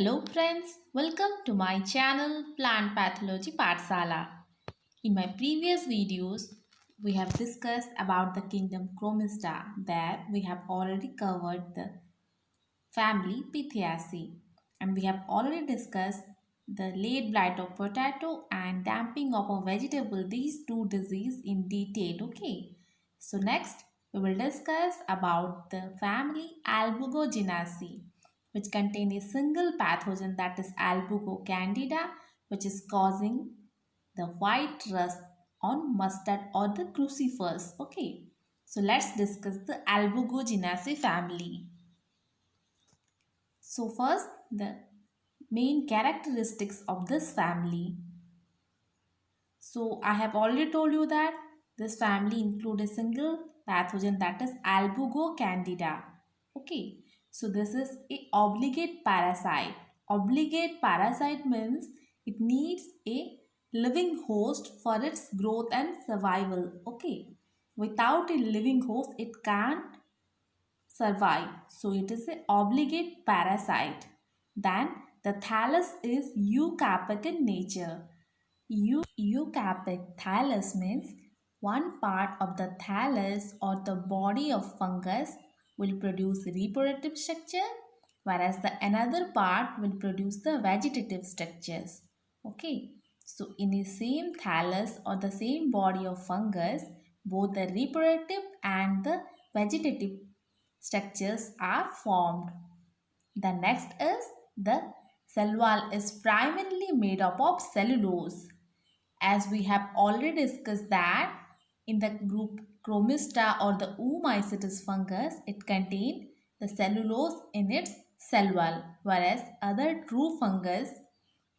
Hello friends, welcome to my channel Plant Pathology Pathsala. In my previous videos, we have discussed about the kingdom Chromista. There we have already covered the family Pythiaceae and we have already discussed the late blight of potato and damping of a vegetable, these two diseases in detail. Okay, so next we will discuss about the family Albugoginaceae, which contain a single pathogen, that is Albugo candida, which is causing the white rust on mustard or the crucifers. Okay, so let's discuss the Albugoginaceae family. So first, the main characteristics of this family. So I have already told you that this family include a single pathogen, that is Albugo candida. Okay, so this is a obligate parasite. Obligate parasite means it needs a living host for its growth and survival. Okay, without a living host, it can't survive. So it is an obligate parasite. Then the thallus is eucarpic in nature. Eucarpic thallus means one part of the thallus or the body of fungus will produce reproductive structure, whereas the another part will produce the vegetative structures. Okay, so in the same thallus or the same body of fungus, both the reproductive and the vegetative structures are formed. The next is the cell wall is primarily made up of cellulose. As we have already discussed that in the group Chromista or the Oomycetes fungus, it contains the cellulose in its cell wall, whereas other true fungus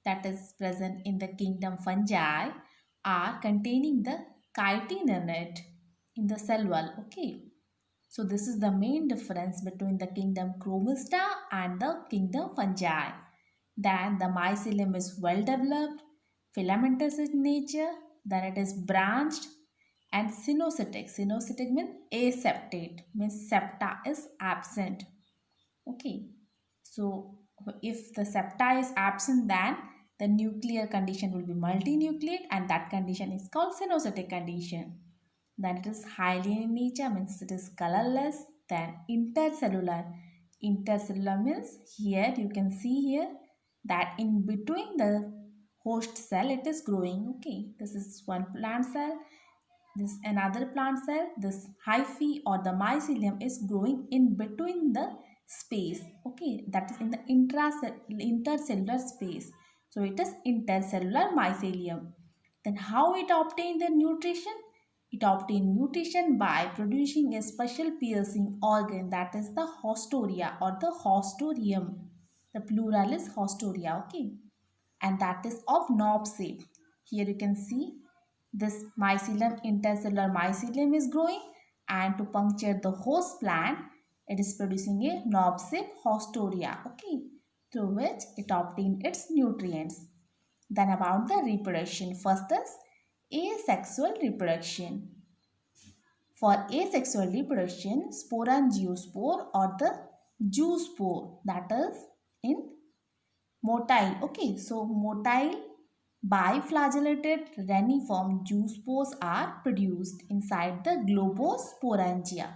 that is present in the kingdom fungi are containing the chitin in it in the cell wall. Okay. So this is the main difference between the kingdom Chromista and the kingdom fungi. Then the mycelium is well developed, filamentous in nature, then it is branched and cynocytic. Cynocytic means aseptate, means septa is absent. Okay. So if the septa is absent, then the nuclear condition will be multinucleate and that condition is called cynocytic condition. Then it is highly in nature, means it is colorless. Then intercellular. Intercellular means here you can see here that in between the host cell it is growing. Okay, this is one plant cell, this another plant cell, this hyphae or the mycelium is growing in between the space. Okay, that is in the intercellular space, so it is intercellular mycelium. Then how it obtain the nutrition? It obtain nutrition by producing a special piercing organ, that is the hostoria or the hostorium. The plural is hostoria. Okay, and that is of knob shape. Here you can see this mycelium, intercellular mycelium is growing, and to puncture the host plant, it is producing a knob shape hostoria, okay, through which it obtains its nutrients. Then about the reproduction, first is asexual reproduction. For asexual reproduction, sporangiospore or the zoospore, that is in motile. Okay, so motile biflagellated reniform zoospores are produced inside the globosporangia.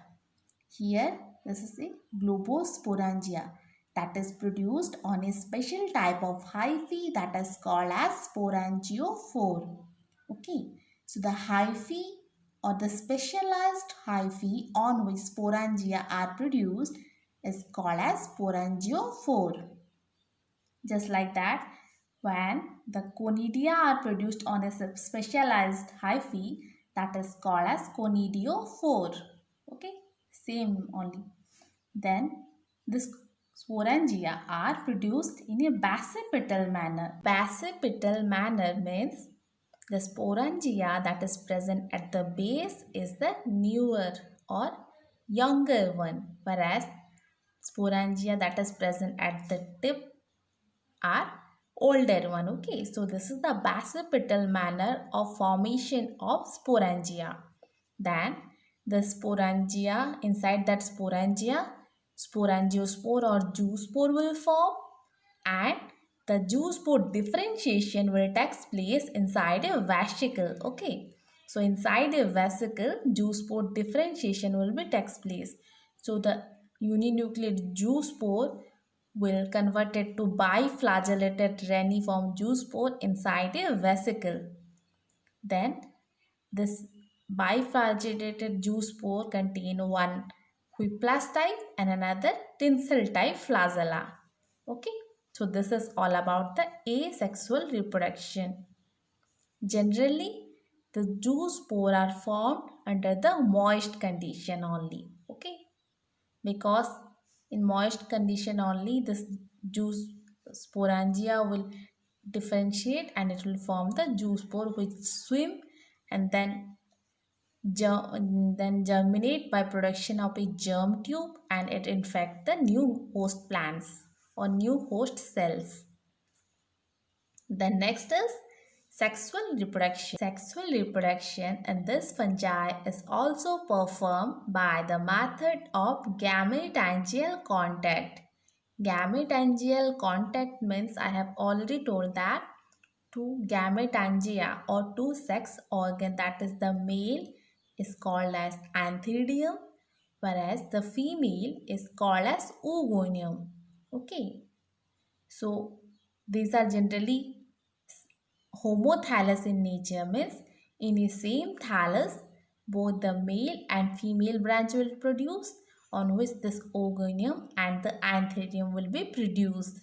Here, this is a globosporangia that is produced on a special type of hyphae that is called as sporangiophore. Okay, so the hyphae or the specialized hyphae on which sporangia are produced is called as sporangiophore. Just like that, when the conidia are produced on a specialized hyphae, that is called as conidiophore. Okay, same only. Then this sporangia are produced in a basipetal manner. Basipetal manner means the sporangia that is present at the base is the newer or younger one, whereas sporangia that is present at the tip are older one. Okay, so this is the basipetal manner of formation of sporangia. Then the sporangia, inside that sporangia, sporangiospore or zoospore will form, and the juice pore differentiation will take place inside a vesicle. Okay, so inside a vesicle, juice pore differentiation will be takes place. So the uninucleate juice pore will convert it to biflagellated reniform juice pore inside a vesicle. Then this biflagellated juice pore contain one Whiplash type and another tinsel type flagella. Okay, so this is all about the asexual reproduction. Generally, the juice pore are formed under the moist condition only. Okay, because in moist condition only this juice sporangia will differentiate and it will form the juice pore which swim and then germinate by production of a germ tube and it infect the new host plants or new host cells. The next is sexual reproduction. Sexual reproduction in this fungi is also performed by the method of gametangial contact. Gametangial contact means I have already told that two gametangia or two sex organ, that is the male is called as antheridium whereas the female is called as oogonium. Okay, so these are generally homothalous in nature, means in a same thallus both the male and female branch will produce on which this oogonium and the antheridium will be produced.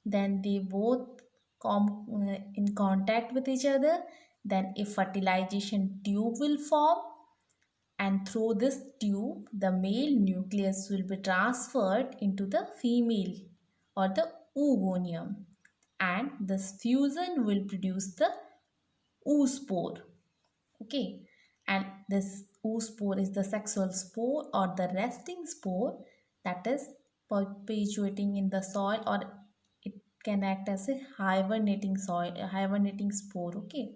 Then they both in contact with each other, then a fertilization tube will form and through this tube the male nucleus will be transferred into the female or the oogonium and this fusion will produce the oospore. Okay, and this oospore is the sexual spore or the resting spore that is perpetuating in the soil or it can act as a hibernating soil, a hibernating spore. Okay,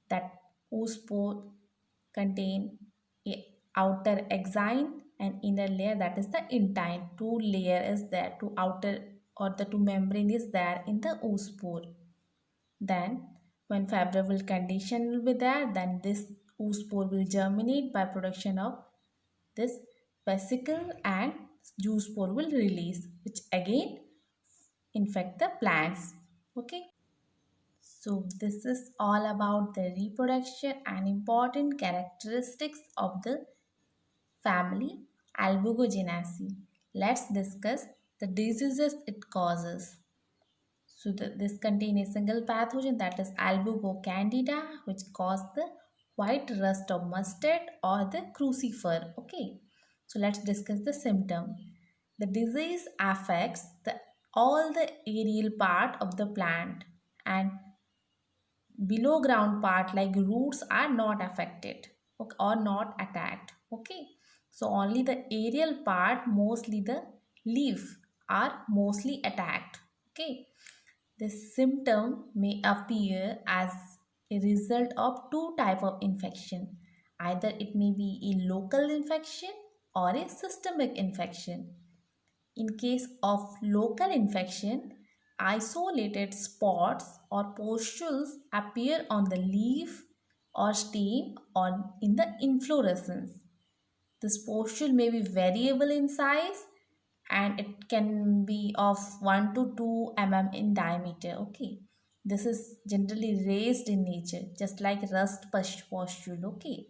that oospore contain a outer exine and inner layer that is the intine. Two layer is there, two outer or the two membrane is there in the oospore. Then when favorable condition will be there, then this oospore will germinate by production of this vesicle and juice spore will release which again infect the plants. Okay, so this is all about the reproduction and important characteristics of the family Albugogenaceae. Let's discuss the diseases it causes. So this contains a single pathogen that is Albugo candida which cause the white rust of mustard or the crucifer. Okay, so let's discuss the symptom. The disease affects all the aerial part of the plant and below ground part like roots are not affected, okay, or not attacked. Okay, so only the aerial part, mostly the leaf, are mostly attacked. Okay, this symptom may appear as a result of two type of infection. Either it may be a local infection or a systemic infection. In case of local infection, isolated spots or pustules appear on the leaf or stem or in the inflorescence. This pustule may be variable in size and it can be of 1 to 2 in diameter. Okay, this is generally raised in nature just like rust pustule. Okay,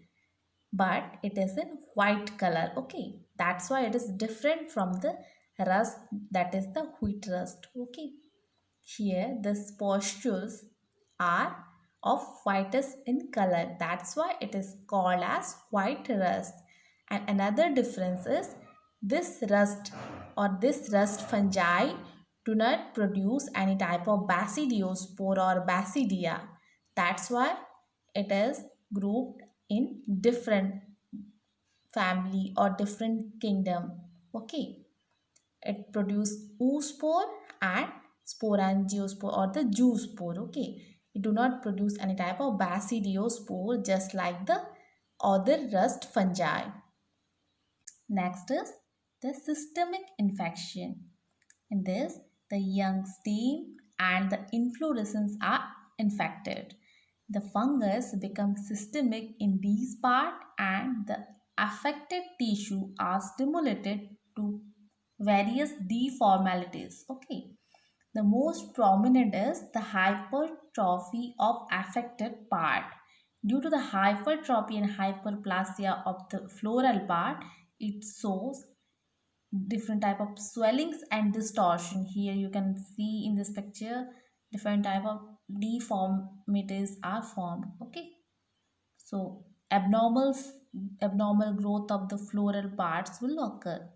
but it is in white color. Okay, that's why it is different from the rust that is the wheat rust. Okay, here the pustules are of whitish in color, that's why it is called as white rust. And another difference is this rust or this rust fungi do not produce any type of basidiospore or basidia, that's why it is grouped in different family or different kingdom. Okay, it produce oospore and sporangiospore or the zoospore. Okay, it do not produce any type of basidiospore just like the other rust fungi. Next is the systemic infection. In this, the young stem and the inflorescence are infected. The fungus becomes systemic in these parts and the affected tissue are stimulated to various deformalities. Okay. The most prominent is the hypertrophy of affected part. Due to the hypertrophy and hyperplasia of the floral part, it shows different type of swellings and distortion. Here you can see in this picture different type of deformities are formed. Okay, so abnormal growth of the floral parts will occur.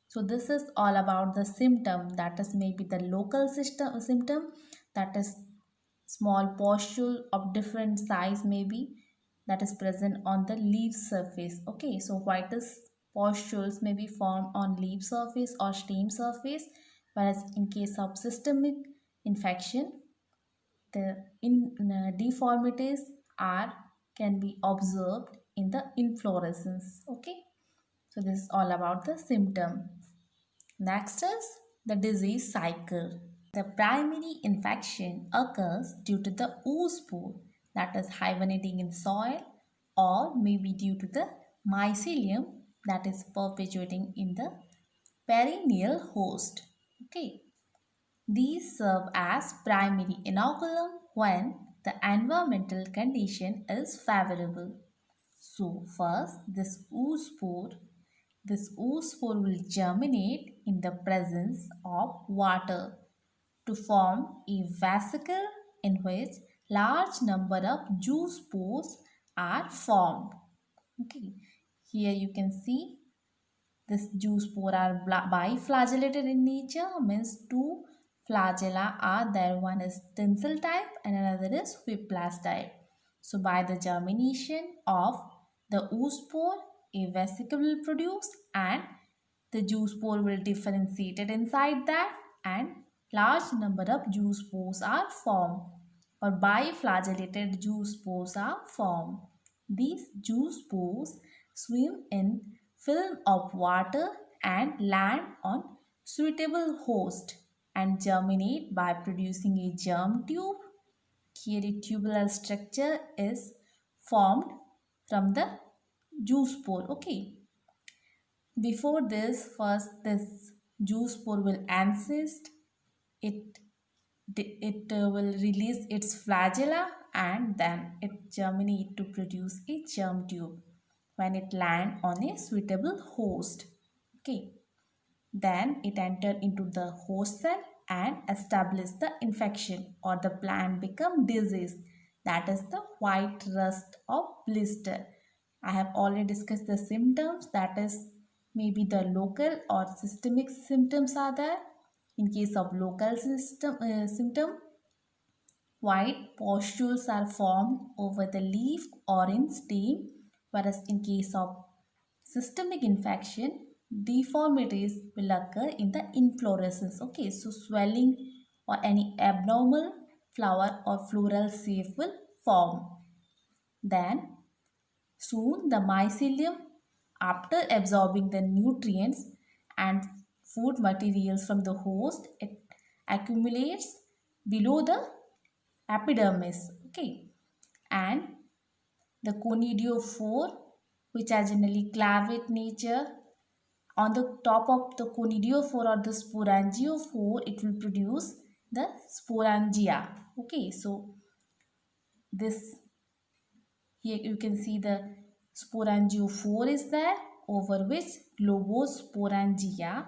So this is all about the symptom, that is maybe the local symptom, that is small pustule of different size maybe that is present on the leaf surface. Okay, so whitish pustules may be formed on leaf surface or stem surface, whereas in case of systemic infection, the deformities are can be observed in the inflorescence. Okay, so this is all about the symptom. Next is the disease cycle. The primary infection occurs due to the oospore, that is hibernating in soil, or maybe due to the mycelium that is perpetuating in the perennial host. Okay, these serve as primary inoculum when the environmental condition is favorable. So first, this oospore will germinate in the presence of water to form a vesicle in which large number of zoospores are formed. Okay, here you can see this zoospore are biflagellated in nature, means two flagella are there. One is tinsel type and another is whiplash type. So by the germination of the oospore, a vesicle will produce and the zoospore will differentiate it inside that and large number of zoospores are formed or biflagellated zoospores are formed. These zoospores swim in film of water and land on suitable host and germinate by producing a germ tube. Here a tubular structure is formed from the zoospore. Okay, before this, first this zoospore will ancest. It will release its flagella and then it germinate to produce a germ tube when it land on a suitable host. Okay, then it enter into the host cell and establish the infection or the plant become disease, that is the white rust of blister. I have already discussed the symptoms, that is maybe the local or systemic symptoms are there. In case of local symptom, white pustules are formed over the leaf or in stem, whereas in case of systemic infection, deformities will occur in the inflorescence. Okay, so swelling or any abnormal flower or floral shape will form. Then soon the mycelium, after absorbing the nutrients and food materials from the host, it accumulates below the epidermis. Okay, and the conidiophore, which are generally clavate nature, on the top of the conidiophore or the sporangiophore, it will produce the sporangia. Okay, so this, here you can see the sporangiophore is there, over which globosporangia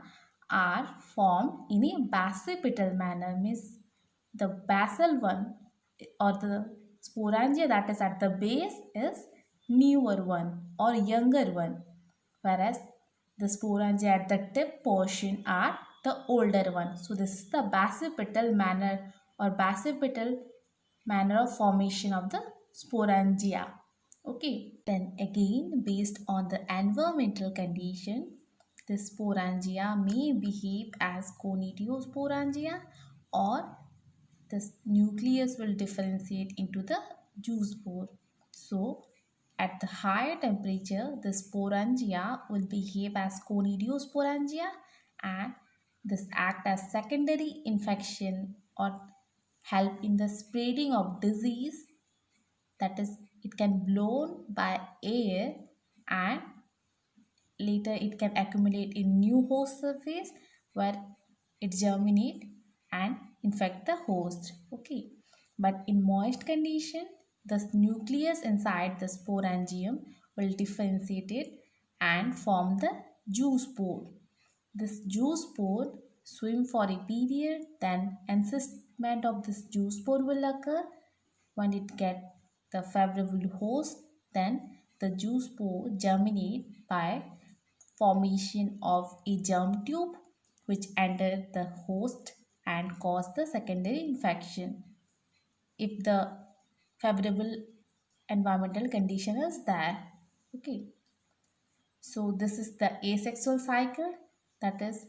are formed in a basipetal manner, means the basal one or the sporangia that is at the base is newer one or younger one, whereas the sporangia at the tip portion are the older one. So this is the basipetal manner or basipetal manner of formation of the sporangia. Okay, then again based on the environmental condition, the sporangia may behave as conidiosporangia or the nucleus will differentiate into the zoospore. So at the higher temperature, the sporangia will behave as conidiosporangia and This act as secondary infection or help in the spreading of disease, that is it can blown by air and later it can accumulate in new host surface where it germinate and infect the host. Okay, but in moist condition the nucleus inside the sporangium will differentiate it and form the zoospore. This zoospore swim for a period, then encystment of this zoospore will occur. When it get the favorable host, then the zoospore germinate by formation of a germ tube which enter the host and cause the secondary infection if the favorable environmental condition is there. Okay, so this is the asexual cycle, that is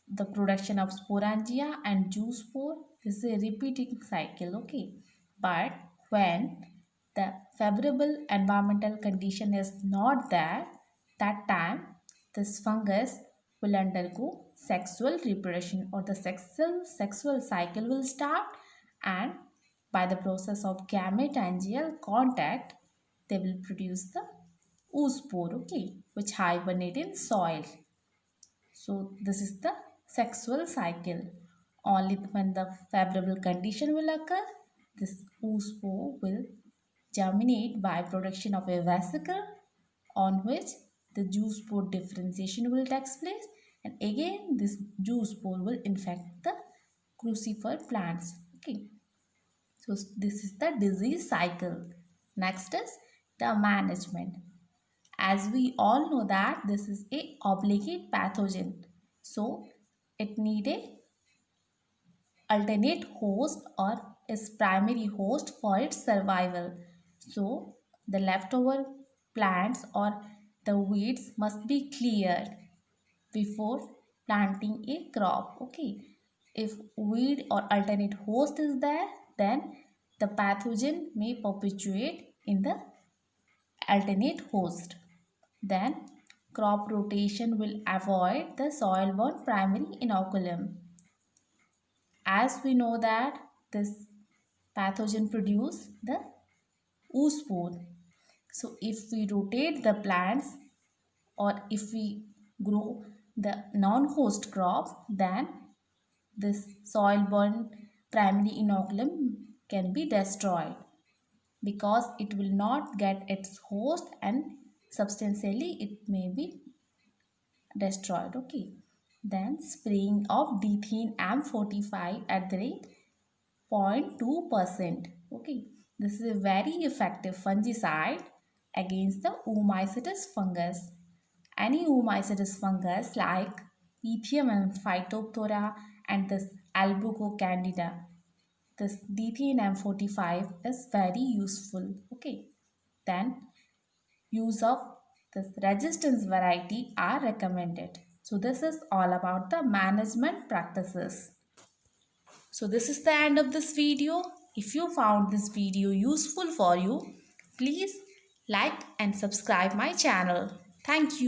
the production of sporangia and zoospore. This is a repeating cycle. Okay, but when the favorable environmental condition is not there, that time this fungus will undergo sexual reproduction or the sexual cycle will start, and by the process of gamete-angial contact they will produce the oospore, okay, which hibernate in soil. So this is the sexual cycle. Only when the favorable condition will occur, this oospore will germinate by production of a vesicle on which the zoospore differentiation will take place, and again this zoospore will infect the crucifer plants. Okay, so this is the disease cycle. Next is the management. As we all know that this is a obligate pathogen, so it need a alternate host or its primary host for its survival. So the leftover plants or the weeds must be cleared before planting a crop. Okay, if weed or alternate host is there, then the pathogen may perpetuate in the alternate host. Then crop rotation will avoid the soil-borne primary inoculum. As we know that this pathogen produce the oospore. So if we rotate the plants or if we grow the non-host crop, then this soil-borne primary inoculum can be destroyed because it will not get its host and substantially it may be destroyed. Okay, then spraying of dithane M45 at the rate 0.2%. Okay, this is a very effective fungicide against the oomycetes fungus. Any oomycetes fungus like Pythium and Phytophthora and this Albuco candida, this dithane M45 is very useful. Okay, then use of this resistance variety are recommended. So this is all about the management practices. So this is the end of this video. If you found this video useful for you, please like and subscribe my channel. Thank you.